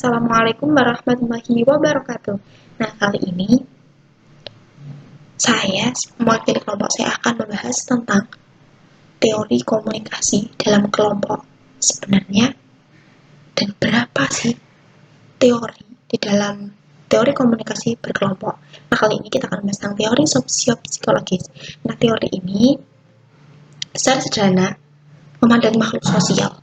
Assalamualaikum warahmatullahi wabarakatuh. Nah, kali ini saya mewakili kelompok saya akan membahas tentang teori komunikasi dalam kelompok sebenarnya dan berapa sih teori di dalam teori komunikasi berkelompok. Nah, kali ini kita akan membahas tentang teori sosiopsikologis. Nah, teori ini secara sederhana memandang makhluk sosial.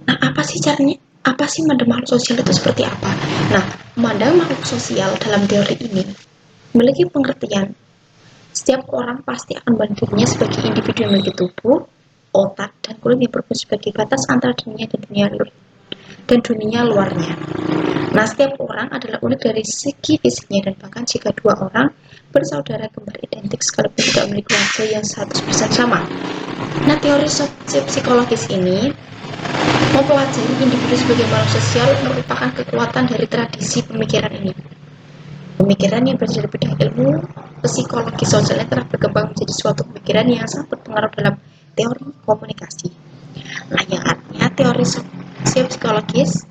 Nah, apa sih caranya? Apa sih memandang makhluk sosial itu seperti apa? Nah, memandang makhluk sosial dalam teori ini memiliki pengertian setiap orang pasti akan memandang dirinya sebagai individu yang memiliki tubuh, otak, dan kulit yang berfungsi sebagai batas antara dirinya dan dunia luarnya. Nah, setiap orang adalah unik dari segi fisiknya, dan bahkan jika dua orang bersaudara kembar identik sekalipun tidak memiliki wajah yang 100% sama. Nah, teori psikologis ini mempelajari individu sebagai makhluk sosial merupakan kekuatan dari tradisi pemikiran ini. Pemikiran yang berasal dari bidang ilmu psikologi sosial yang telah berkembang menjadi suatu pemikiran yang sangat berpengaruh dalam teori komunikasi. Nah, yang artinya teori psikologis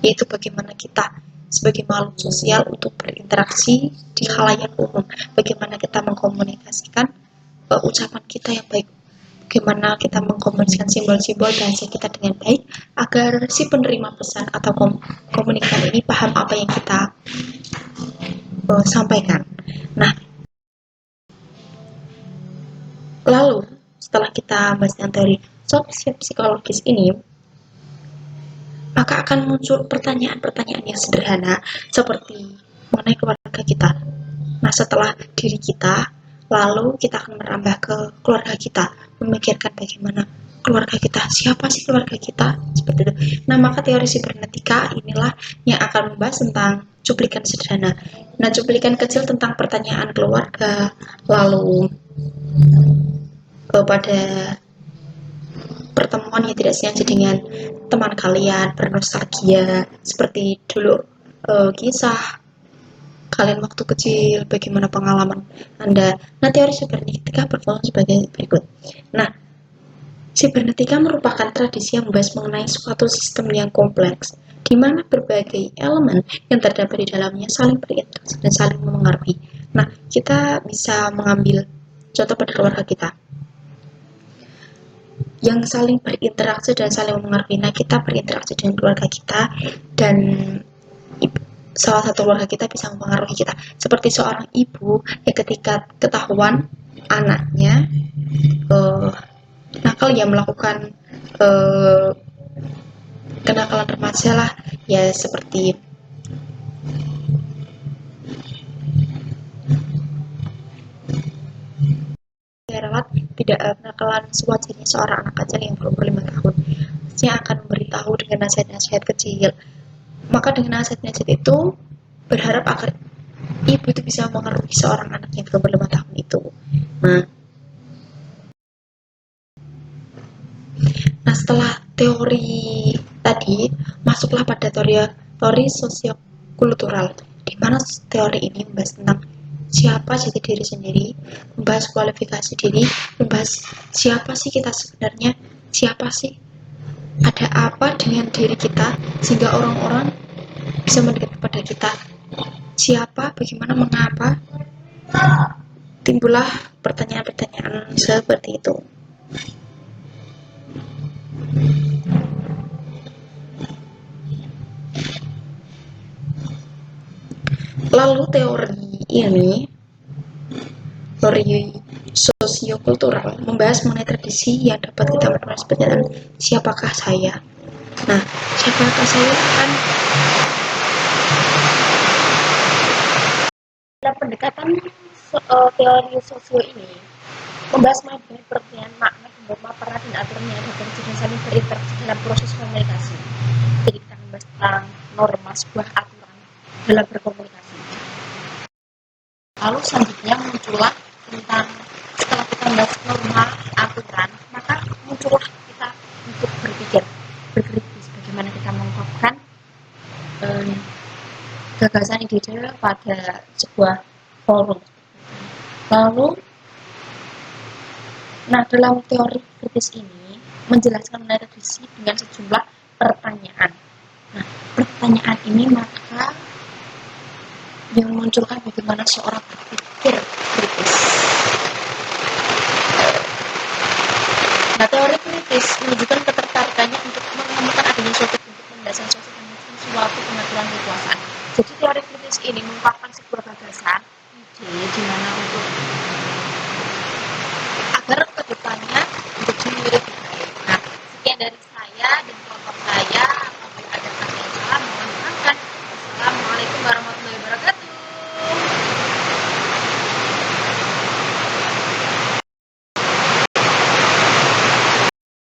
yaitu bagaimana kita sebagai makhluk sosial untuk berinteraksi di khalayak umum, bagaimana kita mengkomunikasikan ucapan kita yang baik, bagaimana kita mengkomunikasikan simbol-simbol bahasa kita dengan baik agar si penerima pesan atau komunikan ini paham apa yang kita sampaikan. Nah, lalu setelah kita bahas tentang teori psikologis ini, maka akan muncul pertanyaan-pertanyaan yang sederhana seperti mengenai keluarga kita. Nah, setelah diri kita, lalu kita akan merambah ke keluarga kita, memikirkan bagaimana keluarga kita, siapa sih keluarga kita, seperti itu. Nah, maka teori sibernetika inilah yang akan membahas tentang cuplikan sederhana. Nah, cuplikan kecil tentang pertanyaan keluarga, lalu pada pertemuan yang tidak sengaja dengan teman kalian, bernostalgia seperti dulu, kisah kalian waktu kecil, bagaimana pengalaman Anda. Nah, teori sibernetika berfungsi sebagai berikut. Nah, sibernetika merupakan tradisi yang membahas mengenai suatu sistem yang kompleks, di mana berbagai elemen yang terdapat di dalamnya saling berinteraksi dan saling mempengaruhi. Nah, kita bisa mengambil contoh pada keluarga kita yang saling berinteraksi dan saling mempengaruhi. Nah, kita berinteraksi dengan keluarga kita dan salah satu keluarga kita bisa mempengaruhi kita. Seperti seorang ibu yang ketika ketahuan anaknya nakal, ya melakukan kenakalan remaja lah, ya seperti rawat tidak kenakalan sewajarnya seorang anak kecil yang berumur 5 tahun. Dia akan memberitahu dengan nasihat-nasihat kecil. Maka dengan nasihat-nasihat itu berharap agar ibu itu bisa mengerti seorang anak yang berumur 5 tahun itu. Nah, setelah teori tadi, masuklah pada teori sosiokultural, di mana teori ini membahas tentang siapa jati diri sendiri, membahas kualifikasi diri, membahas siapa sih kita sebenarnya, siapa sih, ada apa dengan diri kita sehingga orang-orang bisa mendekat kepada kita, siapa, bagaimana, mengapa, timbullah pertanyaan-pertanyaan seperti itu. Lalu teori sosiokultural membahas mengenai tradisi yang dapat kita menulis pertanyaan siapakah saya. Nah, siapakah saya kan dalam pendekatan teori sosio ini membahas mengenai pengertian makna, norma, peran, dan aturan yang ada dan saling berinteraksi dalam proses komunikasi. Jadi kita membahas tentang norma, sebuah aturan dalam berkomunikasi. Lalu selanjutnya muncullah tentang setelah kita membahas norma, aturan, maka muncullah kita untuk berpikir kritis bagaimana kita mengungkapkan gagasan ide pada sebuah forum. Lalu, dalam teori kritis ini menjelaskan mengenai tradisi dengan sejumlah pertanyaan. Nah, pertanyaan ini, maka yang memunculkan bagaimana seorang berpikir kritis. Nah, teori kritis menunjukkan ketertarikannya untuk menemukan adanya suatu bentuk landasan sosial dan suatu pengaturan kekuasaan. Jadi teori kritis ini mengungkapkan sebuah gagasan, ide di mana untuk